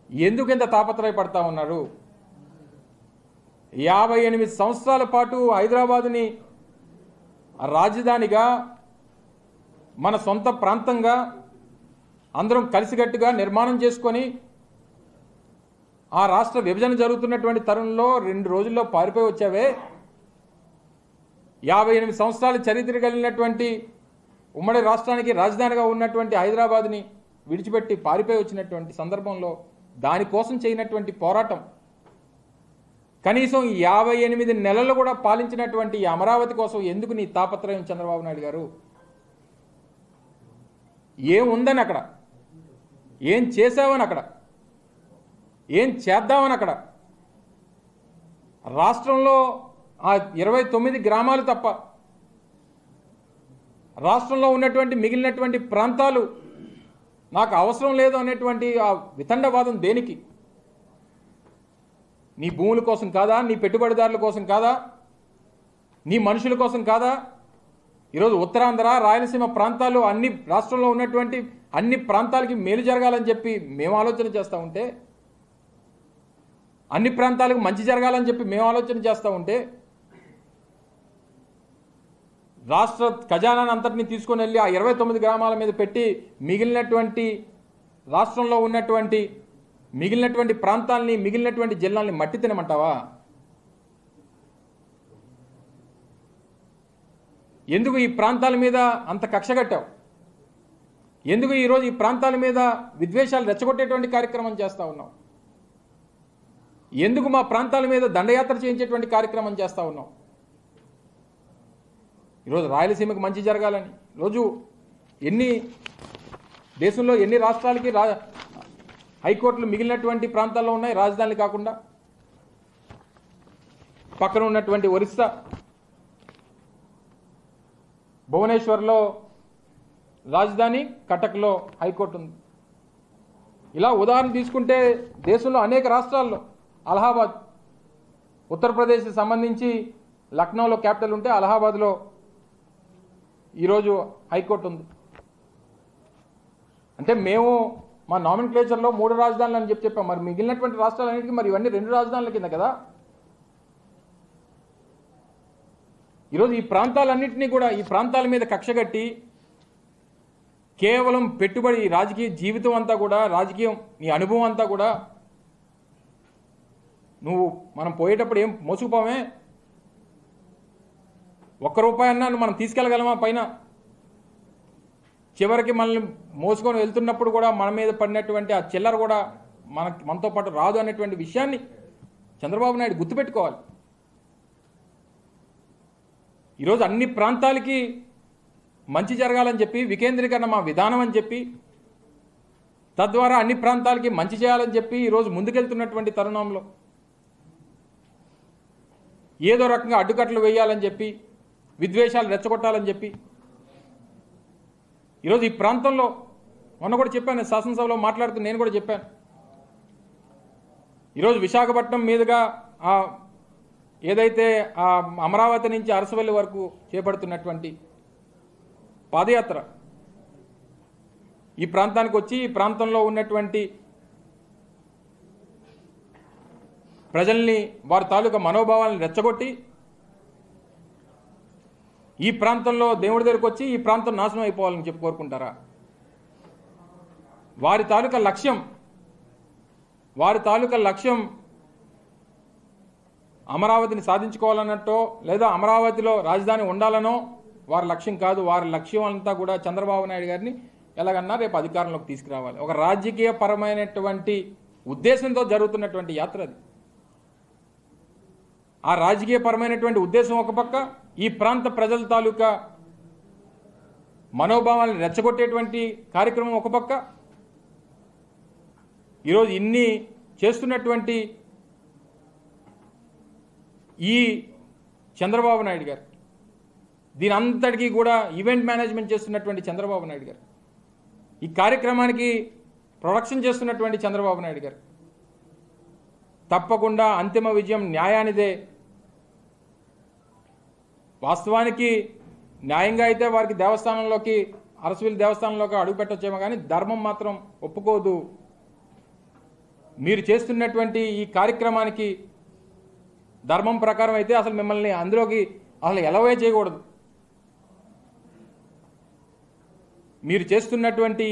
ఎందుకు ఇంత తాపత్రయపడతా ఉన్నారు? 58 సంవత్సరాల పాటు హైదరాబాదుని రాజధానిగా, మన సొంత ప్రాంతంగా అందరం కలిసికట్టుగా నిర్మాణం చేసుకొని ఆ రాష్ట్ర విభజన జరుగుతున్నటువంటి తరుణంలో 2 రోజుల్లో పారిపోయి వచ్చావే. 58 సంవత్సరాల చరిత్ర కలిగినటువంటి ఉమ్మడి రాష్ట్రానికి రాజధానిగా ఉన్నటువంటి హైదరాబాద్ని విడిచిపెట్టి పారిపోయి వచ్చినటువంటి సందర్భంలో దానికోసం చేయనటువంటి పోరాటం, కనీసం 58 నెలలు కూడా పాలించినటువంటి ఈ అమరావతి కోసం ఎందుకు నీ తాపత్రయం చంద్రబాబు నాయుడు గారు? ఏముందని అక్కడ, ఏం చేసావని అక్కడ, ఏం చేద్దామని అక్కడ? రాష్ట్రంలో ఆ 29 గ్రామాలు తప్ప రాష్ట్రంలో ఉన్నటువంటి మిగిలినటువంటి ప్రాంతాలు నాకు అవసరం లేదు అనేటువంటి ఆ వితండవాదం దేనికి? నీ భూముల కోసం కాదా? నీ పెట్టుబడిదారుల కోసం కాదా? నీ మనుషుల కోసం కాదా? ఈరోజు ఉత్తరాంధ్ర, రాయలసీమ ప్రాంతాలు అన్ని రాష్ట్రంలో ఉన్నటువంటి అన్ని ప్రాంతాలకి మేలు జరగాలని చెప్పి మేము ఆలోచన చేస్తూ ఉంటే, అన్ని ప్రాంతాలకు మంచి జరగాలని చెప్పి మేము ఆలోచన చేస్తూ ఉంటే, రాష్ట్ర ఖజానాన్ని అంతటిని తీసుకొని వెళ్ళి ఆ 29 గ్రామాల మీద పెట్టి మిగిలినటువంటి రాష్ట్రంలో ఉన్నటువంటి మిగిలినటువంటి ప్రాంతాలని, మిగిలినటువంటి జిల్లాల్ని మట్టి తినమంటావా? ఎందుకు ఈ ప్రాంతాల మీద అంత కక్ష కట్టావు? ఎందుకు ఈరోజు ఈ ప్రాంతాల మీద విద్వేషాలు రెచ్చగొట్టేటువంటి కార్యక్రమం చేస్తూ ఉన్నావు? ఎందుకు మా ప్రాంతాల మీద దండయాత్ర చేయించేటువంటి కార్యక్రమం చేస్తూ ఉన్నావు? ఈరోజు రాయలసీమకు మంచి జరగాలని, రోజు దేశంలో ఎన్ని రాష్ట్రాలకి హైకోర్టులు మిగిలినటువంటి ప్రాంతాల్లో ఉన్నాయి రాజధానులు కాకుండా? పక్కన ఉన్నటువంటి ఒరిస్సా భువనేశ్వర్లో రాజధాని, కటక్లో హైకోర్టు ఉంది. ఇలా ఉదాహరణ తీసుకుంటే దేశంలో అనేక రాష్ట్రాల్లో అలహాబాద్, ఉత్తరప్రదేశ్కి సంబంధించి లక్నోలో క్యాపిటల్ ఉంటే అలహాబాద్లో ఈరోజు హైకోర్టు ఉంది. అంటే మేము మా నామినిక్లేచర్లో 3 రాజధానులు అని చెప్పాం. మరి మిగిలినటువంటి రాష్ట్రాలన్నిటికీ మరి ఇవన్నీ 2 రాజధానుల కింద కదా. ఈరోజు ఈ ప్రాంతాలన్నింటినీ కూడా ఈ ప్రాంతాల మీద కక్ష కట్టి కేవలం పెట్టుబడి, రాజకీయ జీవితం అంతా కూడా, రాజకీయం నీ అనుభవం అంతా కూడా మనం పోయేటప్పుడు ఏం మోసుకుపోమే? ₹1 అన్నా మనం తీసుకెళ్ళగలమా పైన? చివరికి మనల్ని మోసుకొని వెళ్తున్నప్పుడు కూడా మన మీద పడినటువంటి ఆ చిల్లర కూడా మనతో పాటు రాదు అనేటువంటి విషయాన్ని చంద్రబాబు నాయుడు గుర్తుపెట్టుకోవాలి. ఈరోజు అన్ని ప్రాంతాలకి మంచి జరగాలని చెప్పి, వికేంద్రీకరణ మా విధానం అని చెప్పి, తద్వారా అన్ని ప్రాంతాలకి మంచి చేయాలని చెప్పి ఈరోజు ముందుకెళ్తున్నటువంటి తరుణంలో ఏదో రకంగా అడ్డుకట్టలు వేయాలని చెప్పి, విద్వేషాలు రెచ్చగొట్టాలని చెప్పి ఈరోజు ఈ ప్రాంతంలో మొన్న కూడా చెప్పాను, శాసనసభలో మాట్లాడుతూ నేను కూడా చెప్పాను, ఈరోజు విశాఖపట్నం మీదుగా ఏదైతే అమరావతి నుంచి అరసవల్లి వరకు చేపడుతున్నటువంటి పాదయాత్ర ఈ ప్రాంతానికి వచ్చి ఈ ప్రాంతంలో ఉన్నటువంటి ప్రజల్ని వారి తాలూకా మనోభావాలను రెచ్చగొట్టి ఈ ప్రాంతంలో దేవుడి దగ్గరికి వచ్చి ఈ ప్రాంతం నాశనం అయిపోవాలని చెప్పి కోరుకుంటారా? వారి తాలూకా లక్ష్యం అమరావతిని సాధించుకోవాలన్నట్టో లేదా అమరావతిలో రాజధాని ఉండాలనో వారి లక్ష్యం కాదు. వారి లక్ష్యం అంతా కూడా చంద్రబాబు నాయుడు గారిని ఎలాగన్నా రేపు అధికారంలోకి తీసుకురావాలి. ఒక రాజకీయపరమైనటువంటి ఉద్దేశంతో జరుగుతున్నటువంటి యాత్ర అది. ఆ రాజకీయపరమైనటువంటి ఉద్దేశం ఒక పక్క, ఈ ప్రాంత ప్రజల తాలూకా మనోభావాలను రెచ్చగొట్టేటువంటి కార్యక్రమం ఒక పక్క. ఈరోజు ఇన్ని చేస్తున్నటువంటి ఈ చంద్రబాబు నాయుడు గారు, దీని అంతటికీ కూడా ఈవెంట్ మేనేజ్మెంట్ చేస్తున్నటువంటి చంద్రబాబు నాయుడు గారు, ఈ కార్యక్రమానికి ప్రొడక్షన్ చేస్తున్నటువంటి చంద్రబాబు నాయుడు గారు, తప్పకుండా అంతిమ విజయం న్యాయానిదే. వాస్తవానికి న్యాయంగా అయితే వారికి దేవస్థానంలోకి, అరసవిల్లి దేవస్థానంలోకి అడుగు పెట్టొచ్చేమో కానీ ధర్మం మాత్రం ఒప్పుకోదు. మీరు చేస్తున్నటువంటి ఈ కార్యక్రమానికి ధర్మం ప్రకారం అయితే అసలు మిమ్మల్ని అందులోకి అసలు ఎలవే చేయకూడదు. మీరు చేస్తున్నటువంటి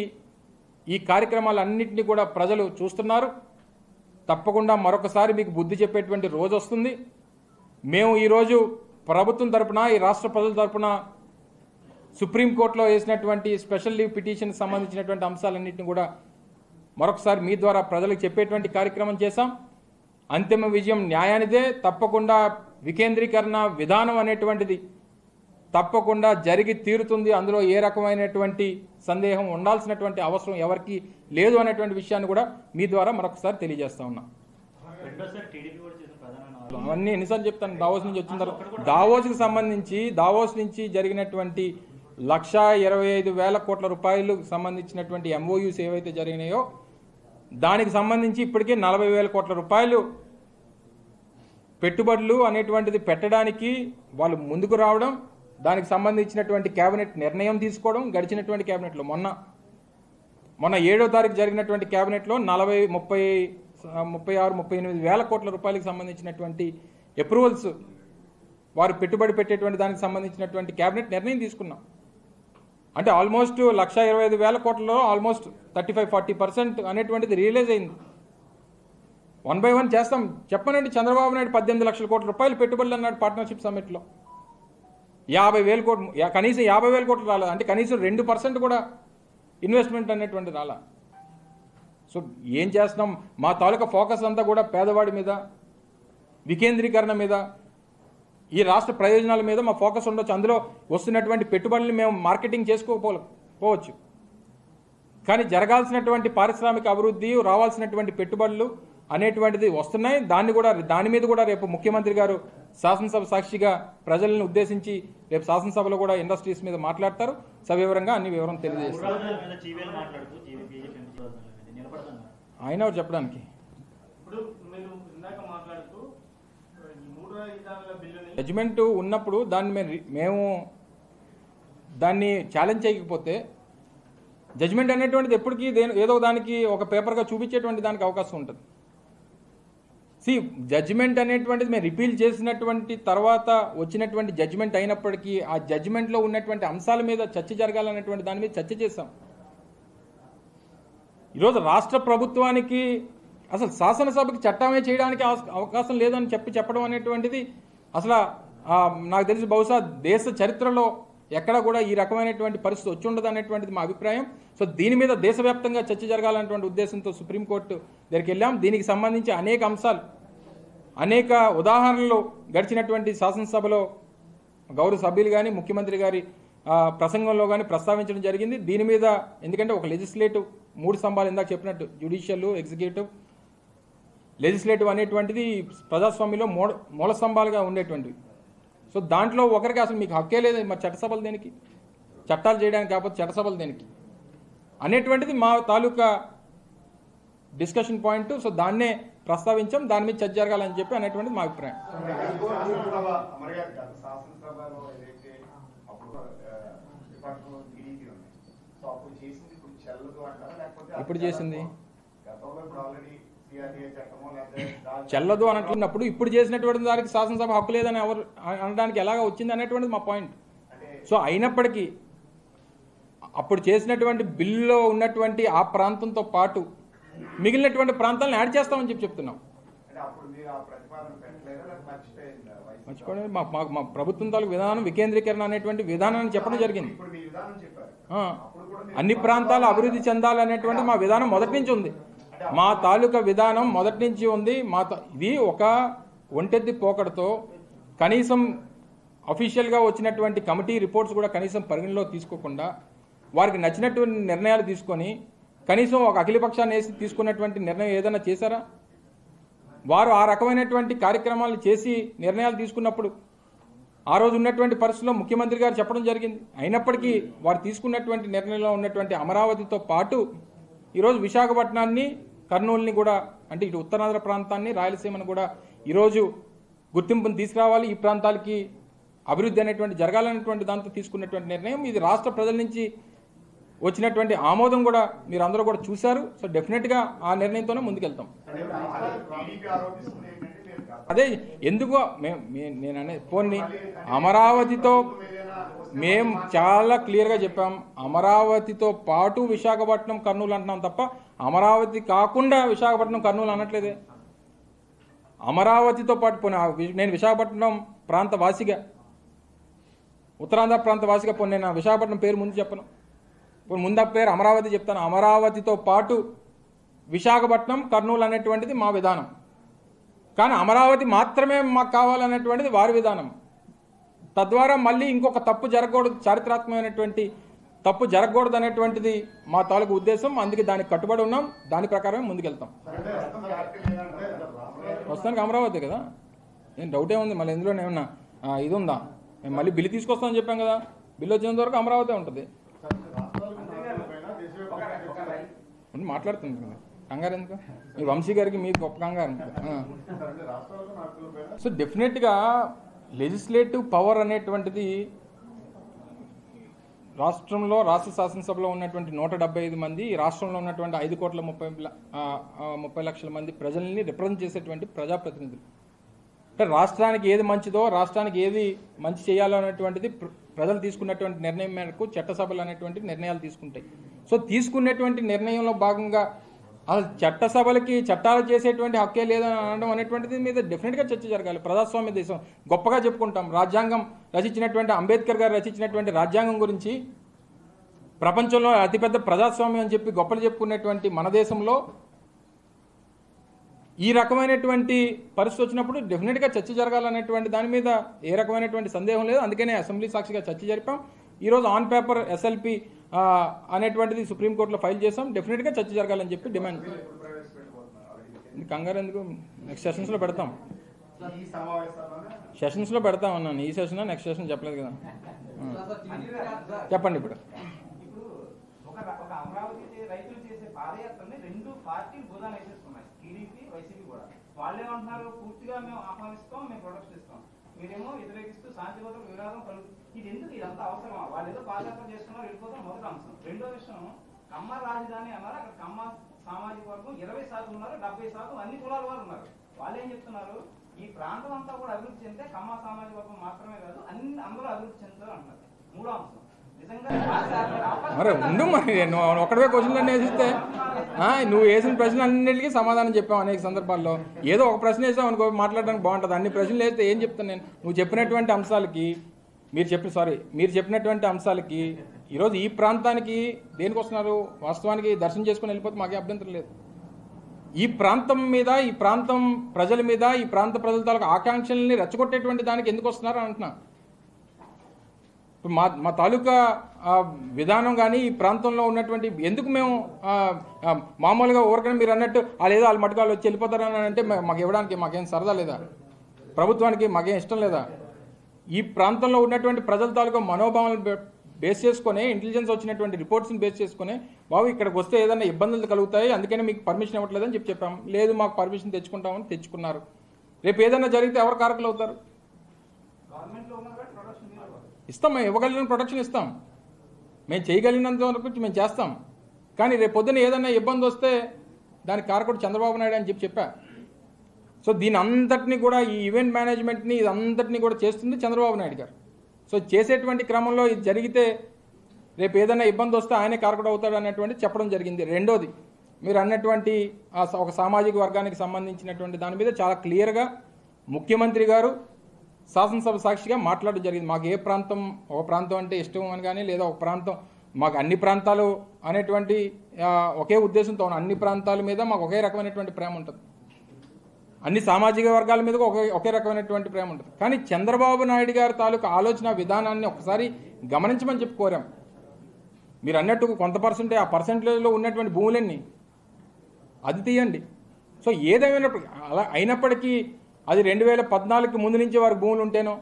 ఈ కార్యక్రమాలన్నింటినీ కూడా ప్రజలు చూస్తున్నారు. తప్పకుండా మరొకసారి మీకు బుద్ధి చెప్పేటువంటి రోజు వస్తుంది. మేము ఈరోజు ప్రభుత్వం తరపున, ఈ రాష్ట్ర ప్రజల తరపున సుప్రీంకోర్టులో వేసినటువంటి స్పెషల్ లీవ్ పిటిషన్ సంబంధించినటువంటి అంశాలన్నింటినీ కూడా మరొకసారి మీ ద్వారా ప్రజలకు చెప్పేటువంటి కార్యక్రమం చేశాం. అంతిమ విజయం న్యాయానిదే. తప్పకుండా వికేంద్రీకరణ విధానం అనేటువంటిది తప్పకుండా జరిగి తీరుతుంది. అందులో ఏ రకమైనటువంటి సందేహం ఉండాల్సినటువంటి అవసరం ఎవరికి లేదు అనేటువంటి విషయాన్ని కూడా మీ ద్వారా మరొకసారి తెలియజేస్తా ఉన్నా. అవన్నీ ఎన్నిసార్లు చెప్తాను. దావోస్ నుంచి వచ్చిన తర్వాత దావోస్కి సంబంధించి, దావోస్ నుంచి జరిగినటువంటి 1,25,000 కోట్ల రూపాయలకు సంబంధించినటువంటి ఎంఓయూస్ ఏవైతే జరిగినాయో దానికి సంబంధించి ఇప్పటికే 40,000 కోట్ల రూపాయలు పెట్టుబడులు అనేటువంటిది పెట్టడానికి వాళ్ళు ముందుకు రావడం, దానికి సంబంధించినటువంటి కేబినెట్ నిర్ణయం తీసుకోవడం. గడిచినటువంటి కేబినెట్లో మొన్న 7వ తారీఖు జరిగినటువంటి కేబినెట్లో 36-38 కోట్ల రూపాయలకు సంబంధించినటువంటి అప్రూవల్స్ వారు పెట్టుబడి పెట్టేటువంటి దానికి సంబంధించినటువంటి కేబినెట్ నిర్ణయం తీసుకున్నాం. అంటే ఆల్మోస్ట్ 1,25,000 కోట్లలో ఆల్మోస్ట్ 35-40% అనేటువంటిది రియలైజ్ అయింది. 1 by 1 చేస్తాం. చెప్పనండి, చంద్రబాబు నాయుడు 18 లక్షల కోట్ల రూపాయలు పెట్టుబడులు అన్నాడు పార్ట్నర్షిప్ సమ్మిట్లో. 50,000 కోట్లు, కనీసం 50,000 కోట్లు రాలేదు. అంటే కనీసం 2% కూడా ఇన్వెస్ట్మెంట్ అనేటువంటి రాలా. సో ఏం చేస్తున్నాం? మా తాలూకా ఫోకస్ అంతా కూడా పేదవాడి మీద, వికేంద్రీకరణ మీద, ఈ రాష్ట్ర ప్రయోజనాల మీద మా ఫోకస్ ఉండొచ్చు. అందులో వస్తున్నటువంటి పెట్టుబడులు మేము మార్కెటింగ్ చేసుకోకపోవచ్చు, కానీ జరగాల్సినటువంటి పారిశ్రామిక అభివృద్ధి, రావాల్సినటువంటి పెట్టుబడులు అనేటువంటిది వస్తున్నాయి. దాని మీద కూడా రేపు ముఖ్యమంత్రి గారు శాసనసభ సాక్షిగా ప్రజలను ఉద్దేశించి రేపు శాసనసభలో కూడా ఇండస్ట్రీస్ మీద మాట్లాడతారు. సవివరంగా అన్ని వివరం తెలియజేస్తారు. ఆయన ఎవరు చెప్పడానికి? జడ్జిమెంట్ ఉన్నప్పుడు మేము దాన్ని ఛాలెంజ్ చేయకపోతే జడ్జిమెంట్ అనేటువంటిది ఎప్పటికీ ఏదో దానికి ఒక పేపర్గా చూపించేటువంటి దానికి అవకాశం ఉంటుంది. జడ్జిమెంట్ అనేటువంటిది మేము రిపీల్ చేసినటువంటి తర్వాత వచ్చినటువంటి జడ్జిమెంట్ అయినప్పటికీ ఆ జడ్జిమెంట్లో ఉన్నటువంటి అంశాల మీద చర్చ జరగాలనేటువంటి దాని మీద చర్చ చేశాం. ఈరోజు రాష్ట్ర ప్రభుత్వానికి అసలు శాసనసభకి చట్టమే చేయడానికి అవకాశం లేదని చెప్పడం అనేటువంటిది అసలు నాకు తెలిసి బహుశా దేశ చరిత్రలో ఎక్కడ కూడా ఈ రకమైనటువంటి పరిస్థితి వచ్చి ఉండదు అనేటువంటిది మా అభిప్రాయం. సో దీని మీద దేశవ్యాప్తంగా చర్చ జరగాలనేటువంటి ఉద్దేశంతో సుప్రీంకోర్టు దగ్గరికి వెళ్ళాం. దీనికి సంబంధించి అనేక అంశాలు, అనేక ఉదాహరణలు గడిచినటువంటి శాసనసభలో గౌరవ సభ్యులు కానీ ముఖ్యమంత్రి గారి ప్రసంగంలో కానీ ప్రస్తావించడం జరిగింది. దీని మీద ఎందుకంటే ఒక లెజిస్లేటివ్ 3 స్తంభాలు ఇందాక చెప్పినట్టు జ్యుడిషియల్, ఎగ్జిక్యూటివ్, లెజిస్లేటివ్ అనేటువంటిది ప్రజాస్వామ్యంలో మూల స్తంభాలుగా ఉండేటువంటివి. సో దాంట్లో ఒకరికి అసలు మీకు హక్కే లేదు. మరి చట్టసభలు దేనికి? చట్టాలు చేయడానికి కాకపోతే చట్టసభలు దేనికి అనేటువంటిది మా తాలూకా డిస్కషన్ పాయింట్. సో దాన్నే ప్రస్తావించాం, దాని మీద చర్చ జరగాలని చెప్పి అనేటువంటిది మా అభిప్రాయం. ఇప్పుడు చేసింది చెల్లదు అనట్లున్నప్పుడు ఇప్పుడు చేసినటువంటి దానికి శాసనసభ హక్కు లేదని ఎవరు అనడానికి ఎలాగ వచ్చింది అనేటువంటిది మా పాయింట్. సో అయినప్పటికీ అప్పుడు చేసినటువంటి బిల్లులో ఉన్నటువంటి ఆ ప్రాంతంతో పాటు మిగిలినటువంటి ప్రాంతాలను యాడ్ చేస్తామని చెప్తున్నాం. మర్చిపోయి మా ప్రభుత్వం తాలూకు విధానం వికేంద్రీకరణ అనేటువంటి విధానాన్ని చెప్పడం జరిగింది. అన్ని ప్రాంతాలు అభివృద్ధి చెందాలనేటువంటి మా విధానం మొదటి నుంచి ఉంది. మా తాలూకా విధానం మొదటి నుంచి ఉంది. ఇది ఒక ఒంటెత్తి పోకడతో కనీసం అఫీషియల్గా వచ్చినటువంటి కమిటీ రిపోర్ట్స్ కూడా కనీసం పరిగణలో తీసుకోకుండా వారికి నచ్చినటువంటి నిర్ణయాలు తీసుకొని కనీసం ఒక అఖిలపక్షాన్ని వేసి తీసుకున్నటువంటి నిర్ణయం ఏదైనా చేశారా? వారు ఆ రకమైనటువంటి కార్యక్రమాలు చేసి నిర్ణయాలు తీసుకున్నప్పుడు ఆ రోజు ఉన్నటువంటి పరిస్థితుల్లో ముఖ్యమంత్రి గారు చెప్పడం జరిగింది. అయినప్పటికీ వారు తీసుకున్నటువంటి నిర్ణయంలో ఉన్నటువంటి అమరావతితో పాటు ఈరోజు విశాఖపట్నాన్ని, కర్నూలుని కూడా, అంటే ఇటు ఉత్తరాంధ్ర ప్రాంతాన్ని, రాయలసీమను కూడా ఈరోజు గుర్తింపును తీసుకురావాలి, ఈ ప్రాంతాలకి అభివృద్ధి అనేటువంటి జరగాలనేటువంటి దాంతో తీసుకున్నటువంటి నిర్ణయం. ఇది రాష్ట్ర ప్రజల నుంచి వచ్చినటువంటి ఆమోదం కూడా మీరు అందరూ కూడా చూశారు. సో డెఫినెట్గా ఆ నిర్ణయంతోనే ముందుకెళ్తాం. అదే ఎందుకో నేను అనేది పోనీ అమరావతితో మేము చాలా క్లియర్గా చెప్పాం. అమరావతితో పాటు విశాఖపట్నం, కర్నూలు అంటున్నాం తప్ప అమరావతి కాకుండా విశాఖపట్నం, కర్నూలు అనట్లేదే. అమరావతితో పాటు పోనీ నేను విశాఖపట్నం ప్రాంత వాసిగా, ఉత్తరాంధ్ర ప్రాంత వాసిగా పోనీ నేను విశాఖపట్నం పేరు ముందు చెప్పను, ముందు పేరు అమరావతి చెప్తాను. అమరావతితో పాటు విశాఖపట్నం, కర్నూలు అనేటువంటిది మా విధానం. కానీ అమరావతి మాత్రమే మాకు కావాలనేటువంటిది వారి విధానం. తద్వారా మళ్ళీ ఇంకొక తప్పు జరగకూడదు, చారిత్రాత్మకమైనటువంటి తప్పు జరగకూడదు అనేటువంటిది మా తాలూకు ఉద్దేశం. అందుకే దానికి కట్టుబడి ఉన్నాం, దాని ప్రకారమే ముందుకెళ్తాం. ప్రస్తుతానికి అమరావతి కదా, నేను డౌటే ఉంది. మళ్ళీ ఎందులో ఏమన్నా ఇది ఉందా? మేము మళ్ళీ బిల్లు తీసుకొస్తామని చెప్పాం కదా, బిల్లు వచ్చినంత వరకు అమరావతి ఉంటుంది. మాట్లాడుతుంది కదా, కంగారు ఎందుకు? మీ వంశీ గారికి మీకు గొప్ప కంగారు. సో డెఫినెట్గా లెజిస్లేటివ్ పవర్ అనేటువంటిది రాష్ట్రంలో, రాష్ట్ర శాసనసభలో ఉన్నటువంటి 175 మంది, రాష్ట్రంలో ఉన్నటువంటి 5,30,00,000 మంది ప్రజల్ని రిప్రజెంట్ చేసేటువంటి ప్రజాప్రతినిధులు. అంటే రాష్ట్రానికి ఏది మంచిదో, రాష్ట్రానికి ఏది మంచి చేయాలో అనేటువంటిది ప్రజలు తీసుకున్నటువంటి నిర్ణయం మేరకు చట్టసభలు అనేటువంటి నిర్ణయాలు తీసుకుంటాయి. సో తీసుకునేటువంటి నిర్ణయంలో భాగంగా అసలు చట్టసభలకి చట్టాలు చేసేటువంటి హక్కే లేదని అనడం అనేటువంటిది మీద డెఫినెట్గా చర్చ జరగాలి. ప్రజాస్వామ్య దేశం గొప్పగా చెప్పుకుంటాం. రాజ్యాంగం రచించినటువంటి అంబేద్కర్ గారు రచించినటువంటి రాజ్యాంగం గురించి ప్రపంచంలో అతిపెద్ద ప్రజాస్వామ్యం అని చెప్పి గొప్పలు చెప్పుకునేటువంటి మన దేశంలో ఈ రకమైనటువంటి పరిస్థితి వచ్చినప్పుడు డెఫినెట్గా చర్చ జరగాలనేటువంటి దాని మీద ఏ రకమైనటువంటి సందేహం లేదు. అందుకనే అసెంబ్లీ సాక్షిగా చర్చ జరిపాం. ఈరోజు ఆన్ పేపర్ ఎస్ఎల్పి అనేటువంటిది సుప్రీంకోర్టులో ఫైల్ చేసాం. డెఫినెట్గా చర్చ జరగాలని చెప్పి డిమాండ్. కంగారు ఎందుకు? నెక్స్ట్ సెషన్స్లో పెడతాం, సెషన్స్లో పెడతాం అన్నాను. ఈ సెషన్ నెక్స్ట్ సెషన్ చెప్పలేదు కదా. చెప్పండి. ఇప్పుడు వాళ్ళేమంటున్నారు, పూర్తిగా మేము ఆహ్వానిస్తాం, మేము ప్రొడక్షన్ ఇస్తాం, మీరేమో వ్యతిరేకిస్తూ శాంతి భద్రత వివాదం కలుగుతుంది. ఇది ఎందుకు? ఇదంతా అవసరమా? వాళ్ళు ఏదో పాదయాత్ర చేసుకున్నారు, వెళ్ళిపోతాం. మొదటి అంశం. రెండో విషయం, కమ్మ రాజధాని అన్నారు. అక్కడ కమ్మ సామాజిక వర్గం 20% ఉన్నారు, 70% అన్ని కులాల వారు ఉన్నారు. వాళ్ళు ఏం చెప్తున్నారు, ఈ ప్రాంతం అంతా కూడా అభివృద్ధి చెందితే కమ్మ సామాజిక వర్గం మాత్రమే కాదు, అందరూ అభివృద్ధి చెందుతారు అంటారు. మూడో అంశం, మరి ఉండు, మరి నువ్వు ఒక్కడే క్వశ్చన్లు అన్నీ వేసిస్తే నువ్వు వేసిన ప్రశ్నలు అన్నింటికి సమాధానం చెప్పావు అనేక సందర్భాల్లో. ఏదో ఒక ప్రశ్న వేసావు అనుకో, మాట్లాడడానికి బాగుంటుంది. అన్ని ప్రశ్నలు వేస్తే ఏం చెప్తాను నేను? నువ్వు చెప్పినటువంటి అంశాలకి మీరు చెప్పినటువంటి అంశాలకి ఈరోజు ఈ ప్రాంతానికి దేనికి వస్తున్నారు? వాస్తవానికి దర్శనం చేసుకుని వెళ్ళిపోతే మాకే అభ్యంతరం లేదు. ఈ ప్రాంతం మీద, ఈ ప్రాంతం ప్రజల మీద, ఈ ప్రాంత ప్రజల తాలూకు ఆకాంక్షల్ని రెచ్చగొట్టేటువంటి దానికి ఎందుకు వస్తున్నారు అంటున్నా. మా తాలూకా విధానం కానీ ఈ ప్రాంతంలో ఉన్నటువంటి ఎందుకు మేము మామూలుగా ఊరకని మీరు అన్నట్టు లేదో వాళ్ళు మటుకాలు వచ్చి వెళ్ళిపోతారని అంటే మాకు ఇవ్వడానికి మాకేం సరదా లేదా? ప్రభుత్వానికి మాకేం ఇష్టం లేదా? ఈ ప్రాంతంలో ఉన్నటువంటి ప్రజల తాలూకా మనోభావాలను బేస్ చేసుకుని, ఇంటెలిజెన్స్ వచ్చినటువంటి రిపోర్ట్స్ని బేస్ చేసుకుని, బాబు ఇక్కడికి వస్తే ఏదైనా ఇబ్బందులు కలుగుతాయి, అందుకని మీకు పర్మిషన్ ఇవ్వట్లేదని చెప్పాం. లేదు, మాకు పర్మిషన్ తెచ్చుకుంటామని తెచ్చుకున్నారు. రేపు ఏదైనా జరిగితే ఎవరు కారకులు అవుతారు? ఇస్తాం, మేము ఇవ్వగలిగిన ప్రొటెక్షన్ ఇస్తాం, మేము చేయగలిగినంత వరకు మేము చేస్తాం. కానీ రేపు పొద్దున ఏదైనా ఇబ్బంది వస్తే దానికి కారకుడు చంద్రబాబు నాయుడు అని చెప్పా. సో దీని అంతటినీ కూడా ఈ ఈవెంట్ మేనేజ్మెంట్ని ఇదంతటినీ కూడా చేస్తుంది చంద్రబాబు నాయుడు గారు. సో చేసేటువంటి క్రమంలో ఇది జరిగితే రేపు ఏదైనా ఇబ్బంది వస్తే ఆయనే కారకుడు అవుతాడు అన్నటువంటి చెప్పడం జరిగింది. రెండోది, మీరు అన్నటువంటి ఒక సామాజిక వర్గానికి సంబంధించినటువంటి దాని మీద చాలా క్లియర్గా ముఖ్యమంత్రి గారు శాసనసభ సాక్షిగా మాట్లాడడం జరిగింది. మాకు ఏ ప్రాంతం, ఒక ప్రాంతం అంటే ఇష్టం అని కానీ, లేదా ఒక ప్రాంతం మాకు అన్ని ప్రాంతాలు అనేటువంటి ఒకే ఉద్దేశంతో అన్ని ప్రాంతాల మీద మాకు ఒకే రకమైనటువంటి ప్రేమ ఉంటుంది, అన్ని సామాజిక వర్గాల మీద ఒకే రకమైనటువంటి ప్రేమ ఉంటుంది. కానీ చంద్రబాబు నాయుడు గారి తాలూకు ఆలోచన విధానాన్ని ఒకసారి గమనించమని చెప్పి కోరాం. మీరు అన్నట్టు కొంత పర్సెంటేజ్, ఆ పర్సెంటేజ్లో ఉన్నటువంటి భూములన్నీ అది తీయండి. సో ఏదేమైనప్పుడు అలా అయినప్పటికీ అది 2014కి ముందు నుంచి వారికి భూములు ఉంటేనో,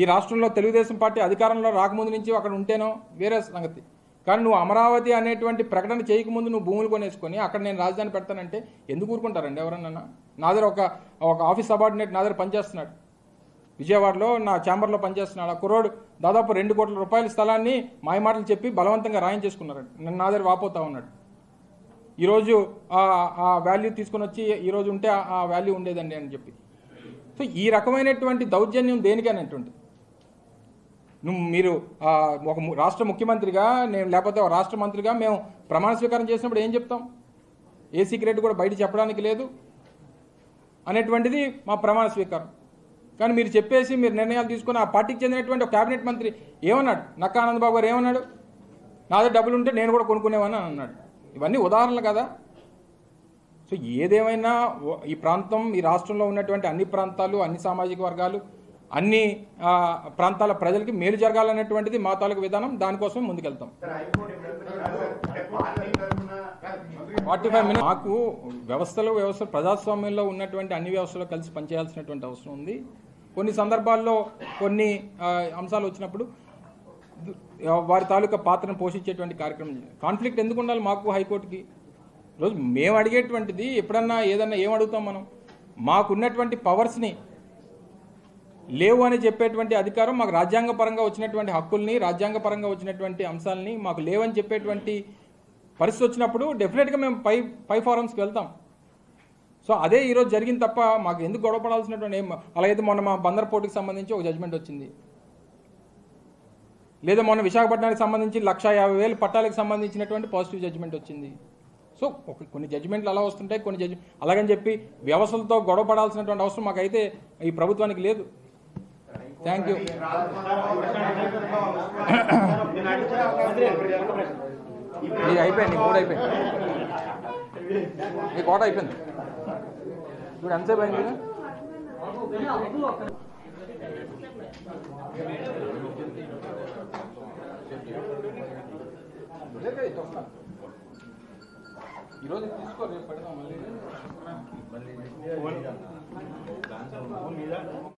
ఈ రాష్ట్రంలో తెలుగుదేశం పార్టీ అధికారంలో రాకముందు నుంచి అక్కడ ఉంటేనో వేరే సంగతి. కానీ నువ్వు అమరావతి అనేటువంటి ప్రకటన చేయకముందు నువ్వు భూములు కొనేసుకొని అక్కడ నేను రాజధాని పెడతానంటే ఎందుకు ఊరుకుంటారండి ఎవరన్నా? నా దగ్గర ఒక ఆఫీస్ సబార్డినేట్ నా దగ్గర పనిచేస్తున్నాడు, విజయవాడలో నా ఛాంబర్లో పనిచేస్తున్నాడు. ఆ కుర్రోడు దాదాపు 2 కోట్ల రూపాయల స్థలాన్ని మాయమాటలు చెప్పి బలవంతంగా రాయించేసుకున్నాడు. నా దగ్గర వాపోతా ఉన్నాడు. ఈరోజు ఆ వాల్యూ తీసుకొని వచ్చి ఈరోజు ఉంటే ఆ వాల్యూ ఉండేదండి అని చెప్పి. సో ఈ రకమైనటువంటి దౌర్జన్యం దేనికైనటువంటి మీరు ఒక రాష్ట్ర ముఖ్యమంత్రిగా నేను, లేకపోతే ఒక రాష్ట్ర మంత్రిగా మేము ప్రమాణ స్వీకారం చేసినప్పుడు ఏం చెప్తాం? ఏ సీక్రెట్ కూడా బయట చెప్పడానికి లేదు అనేటువంటిది మా ప్రమాణ స్వీకారం. కానీ మీరు చెప్పేసి మీరు నిర్ణయాలు తీసుకుని ఆ పార్టీకి చెందినటువంటి ఒక కేబినెట్ మంత్రి ఏమన్నాడు? నక్కా ఆనందబాబు గారు ఏమన్నాడు? నా దగ్గర డబ్బులు ఉంటే నేను కూడా కొనుక్కునేవాని అని అన్నాడు. ఇవన్నీ ఉదాహరణలు కదా. సో ఏదేమైనా ఈ ప్రాంతం, ఈ రాష్ట్రంలో ఉన్నటువంటి అన్ని ప్రాంతాలు, అన్ని సామాజిక వర్గాలు, అన్ని ప్రాంతాల ప్రజలకి మేలు జరగాలనేటువంటిది మా తాలూకు విధానం. దానికోసం ముందుకెళ్తాం. 45 మినిట్స్ మాకు వ్యవస్థలు ప్రజాస్వామ్యంలో ఉన్నటువంటి అన్ని వ్యవస్థలు కలిసి పనిచేయాల్సినటువంటి అవసరం ఉంది. కొన్ని సందర్భాల్లో కొన్ని అంశాలు వచ్చినప్పుడు వారి తాలూకా పాత్రను పోషించేటువంటి కార్యక్రమం. కాన్ఫ్లిక్ట్ ఎందుకు ఉండాలి మాకు హైకోర్టుకి? రోజు మేము అడిగేటువంటిది ఎప్పుడన్నా ఏదన్నా ఏం అడుగుతాం మనం? మాకున్నటువంటి పవర్స్ని లేవు అని చెప్పేటువంటి అధికారం, మాకు రాజ్యాంగపరంగా వచ్చినటువంటి హక్కుల్ని, రాజ్యాంగపరంగా వచ్చినటువంటి అంశాలని మాకు లేవని చెప్పేటువంటి పరిస్థితి వచ్చినప్పుడు డెఫినెట్గా మేము పై ఫారమ్స్కి వెళ్తాం. సో అదే ఈరోజు జరిగింది తప్ప మాకు ఎందుకు గొడవపడాల్సినటువంటి ఏం. అలాగైతే మొన్న మా బందర్ పోర్టుకి సంబంధించి ఒక జడ్జిమెంట్ వచ్చింది, లేదా మొన్న విశాఖపట్నానికి సంబంధించి 1,50,000 పట్టాలకు సంబంధించినటువంటి పాజిటివ్ జడ్జిమెంట్ వచ్చింది. సో కొన్ని జడ్జిమెంట్లు అలా వస్తుంటాయి, కొన్ని అలాగని చెప్పి వ్యవస్థలతో గొడవ పడాల్సినటువంటి అవసరం మాకైతే ఈ ప్రభుత్వానికి లేదు. Thank you. నీకు అయిపోయింది, నీ 3 అయిపోయింది, నీ కోట అయిపోయింది. ఇప్పుడు ఎంతసేపు అయింది? ఈరోజు తీసుకో, రేపు పెడదాం మళ్ళీ.